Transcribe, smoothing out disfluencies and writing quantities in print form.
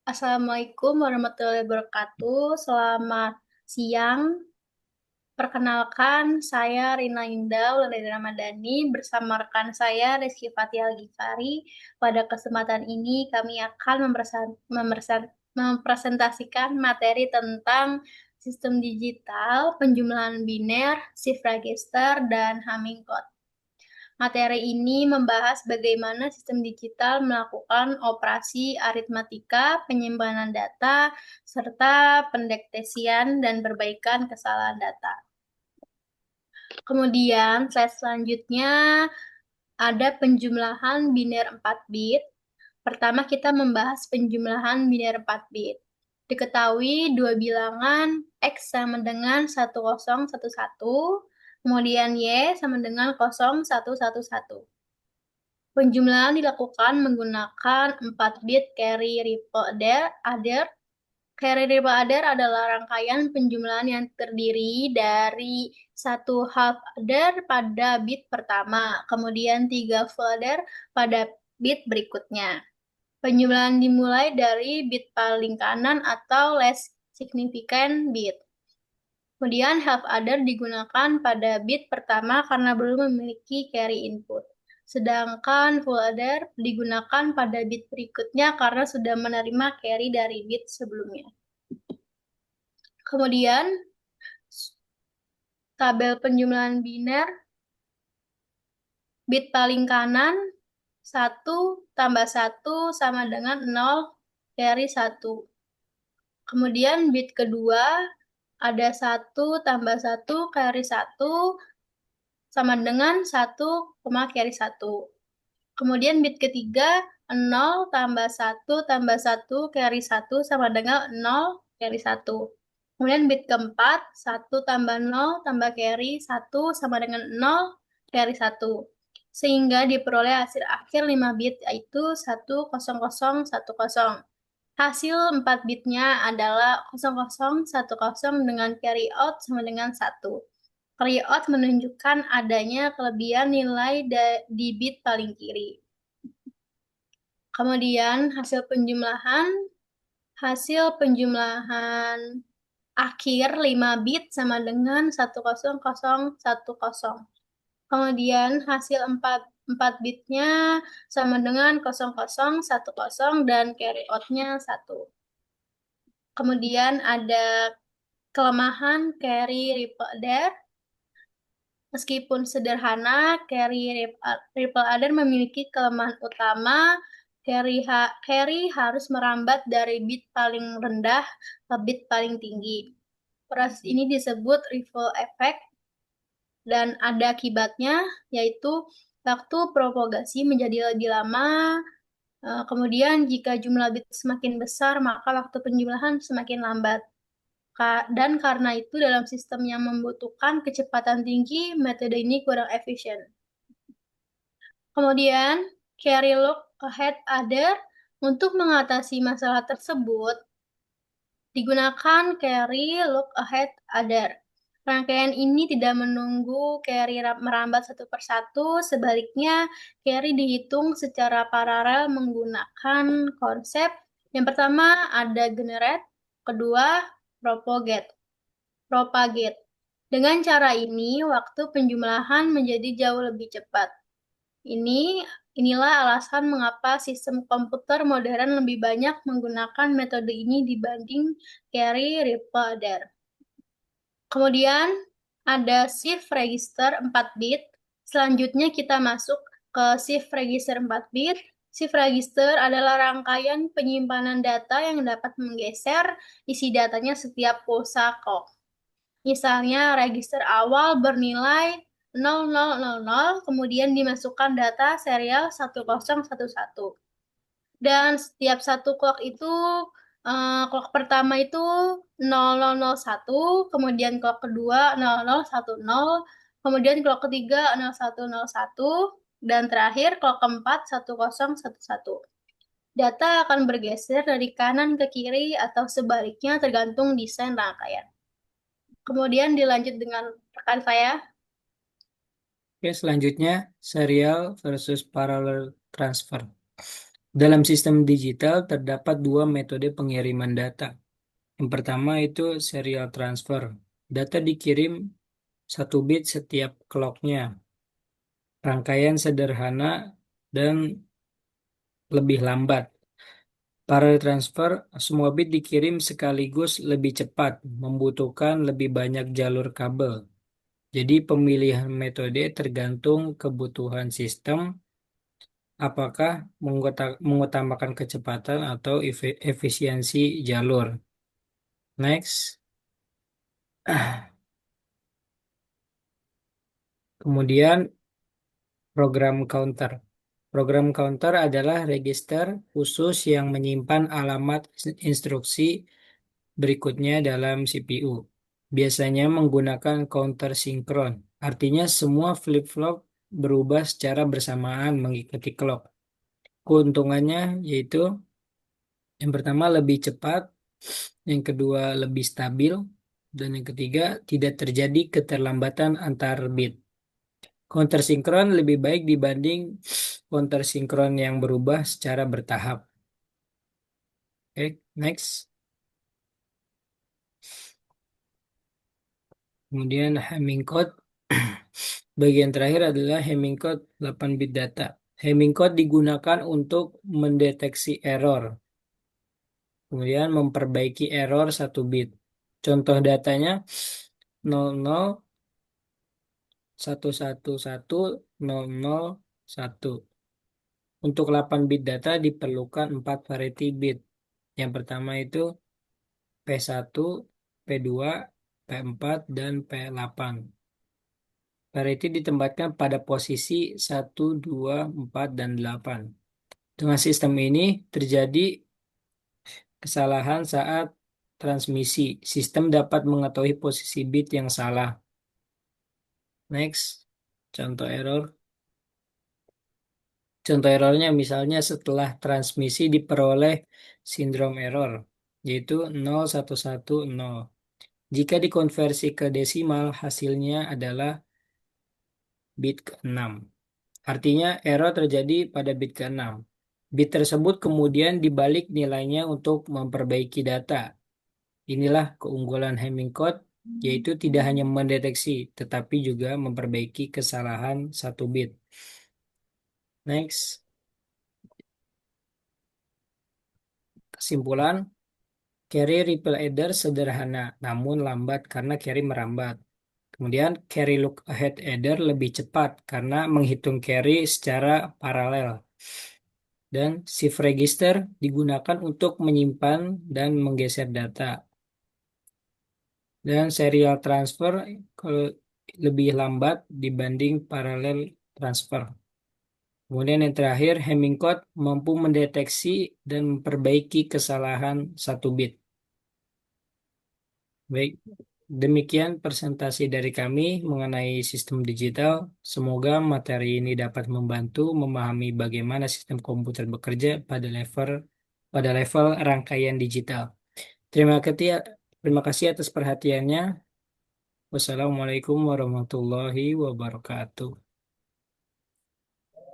Assalamualaikum warahmatullahi wabarakatuh. Selamat siang. Perkenalkan, saya Rina Indah Wulandari Ramadhani bersama rekan saya Rizky Fathia Al-Ghifari. Pada kesempatan ini kami akan mempresentasikan materi tentang sistem digital, penjumlahan biner, shift register, dan Hamming code. Materi ini membahas bagaimana sistem digital melakukan operasi aritmatika, penyimpanan data, serta pendeteksian dan perbaikan kesalahan data. Kemudian, slide selanjutnya ada penjumlahan biner 4 bit. Pertama, kita membahas penjumlahan biner 4 bit. Diketahui dua bilangan X sama dengan 1011, kemudian Y sama dengan 0111. Penjumlahan dilakukan menggunakan 4 bit carry ripple adder. Carry ripple adder adalah rangkaian penjumlahan yang terdiri dari satu half adder pada bit pertama, kemudian 3 full adder pada bit berikutnya. Penjumlahan dimulai dari bit paling kanan atau less significant bit. Kemudian half adder digunakan pada bit pertama karena belum memiliki carry input. Sedangkan full adder digunakan pada bit berikutnya karena sudah menerima carry dari bit sebelumnya. Kemudian tabel penjumlahan biner, bit paling kanan 1 tambah 1 sama dengan 0 carry 1. Kemudian bit kedua ada 1 tambah 1 carry 1 sama dengan 1, carry 1. Kemudian bit ketiga 0 tambah 1 tambah 1 carry 1 sama dengan 0 carry 1. Kemudian bit keempat 1 tambah 0 tambah carry 1 sama dengan 0 carry 1. Sehingga diperoleh hasil akhir 5 bit yaitu 10010. Hasil 4 bitnya adalah 0010 dengan carry out sama dengan 1. Carry out menunjukkan adanya kelebihan nilai di bit paling kiri. Kemudian hasil penjumlahan akhir 5 bit sama dengan 10010. Kemudian hasil 4 bitnya sama dengan 0010 dan carry out-nya 1. Kemudian ada kelemahan carry ripple adder. Meskipun sederhana, carry ripple adder memiliki kelemahan utama. Carry harus merambat dari bit paling rendah ke bit paling tinggi. Proses ini disebut ripple effect dan ada akibatnya, yaitu waktu propagasi menjadi lebih lama. Kemudian jika jumlah bit semakin besar, maka waktu penjumlahan semakin lambat. Dan karena itu dalam sistem yang membutuhkan kecepatan tinggi, metode ini kurang efisien. Kemudian, carry look ahead adder. Untuk mengatasi masalah tersebut, digunakan carry look ahead adder. Rangkaian ini tidak menunggu carry merambat satu persatu, sebaliknya carry dihitung secara paralel menggunakan konsep. Yang pertama ada generate, kedua propagate. Dengan cara ini, waktu penjumlahan menjadi jauh lebih cepat. Inilah alasan mengapa sistem komputer modern lebih banyak menggunakan metode ini dibanding carry ripple adder. Kemudian ada shift register 4 bit. Selanjutnya kita masuk ke shift register 4 bit. Shift register adalah rangkaian penyimpanan data yang dapat menggeser isi datanya setiap pulsa clock. Misalnya register awal bernilai 0000, kemudian dimasukkan data serial 1011. Dan setiap satu clock itu, clock pertama itu 0001, kemudian clock kedua 0010, kemudian clock ketiga 0101, dan terakhir clock keempat 1011. Data akan bergeser dari kanan ke kiri atau sebaliknya tergantung desain rangkaian. Kemudian dilanjut dengan rekan saya. Oke, selanjutnya serial versus parallel transfer. Dalam sistem digital terdapat dua metode pengiriman data. Yang pertama itu serial transfer. Data dikirim 1 bit setiap clocknya. Rangkaian sederhana dan lebih lambat. Parallel transfer, semua bit dikirim sekaligus lebih cepat, membutuhkan lebih banyak jalur kabel. Jadi pemilihan metode tergantung kebutuhan sistem, apakah mengutamakan kecepatan atau efisiensi jalur. Next. Kemudian program counter. Program counter adalah register khusus yang menyimpan alamat instruksi berikutnya dalam CPU. Biasanya menggunakan counter sinkron. Artinya semua flip-flop berubah secara bersamaan mengikuti clock. Keuntungannya yaitu yang pertama lebih cepat, yang kedua lebih stabil, dan yang ketiga tidak terjadi keterlambatan antar bit. Counter sinkron lebih baik dibanding counter sinkron yang berubah secara bertahap. Oke, next. Kemudian Hamming code. Bagian terakhir adalah Hamming code 8 bit data. Hamming code digunakan untuk mendeteksi error, kemudian memperbaiki error 1 bit. Contoh datanya 00 111 001. Untuk 8 bit data diperlukan 4 variety bit. Yang pertama itu P1, P2, P4, dan P8. Variety ditempatkan pada posisi 1, 2, 4, dan 8. Dengan sistem ini terjadi kesalahan saat transmisi. Sistem dapat mengetahui posisi bit yang salah. Next, contoh error. Contoh errornya misalnya setelah transmisi diperoleh sindrom error, yaitu 0110. Jika dikonversi ke desimal, hasilnya adalah bit ke-6. Artinya error terjadi pada bit ke-6. Bit tersebut kemudian dibalik nilainya untuk memperbaiki data. Inilah keunggulan Hamming code, yaitu tidak hanya mendeteksi, tetapi juga memperbaiki kesalahan 1 bit. Next, kesimpulan, carry ripple adder sederhana, namun lambat karena carry merambat. Kemudian carry look ahead adder lebih cepat karena menghitung carry secara paralel. Dan shift register digunakan untuk menyimpan dan menggeser data. Dan serial transfer kalau lebih lambat dibanding parallel transfer. Kemudian yang terakhir, Hamming code mampu mendeteksi dan memperbaiki kesalahan 1 bit. Baik, demikian presentasi dari kami mengenai sistem digital. Semoga materi ini dapat membantu memahami bagaimana sistem komputer bekerja pada level rangkaian digital. Terima kasih, terima kasih atas perhatiannya. Wassalamualaikum warahmatullahi wabarakatuh.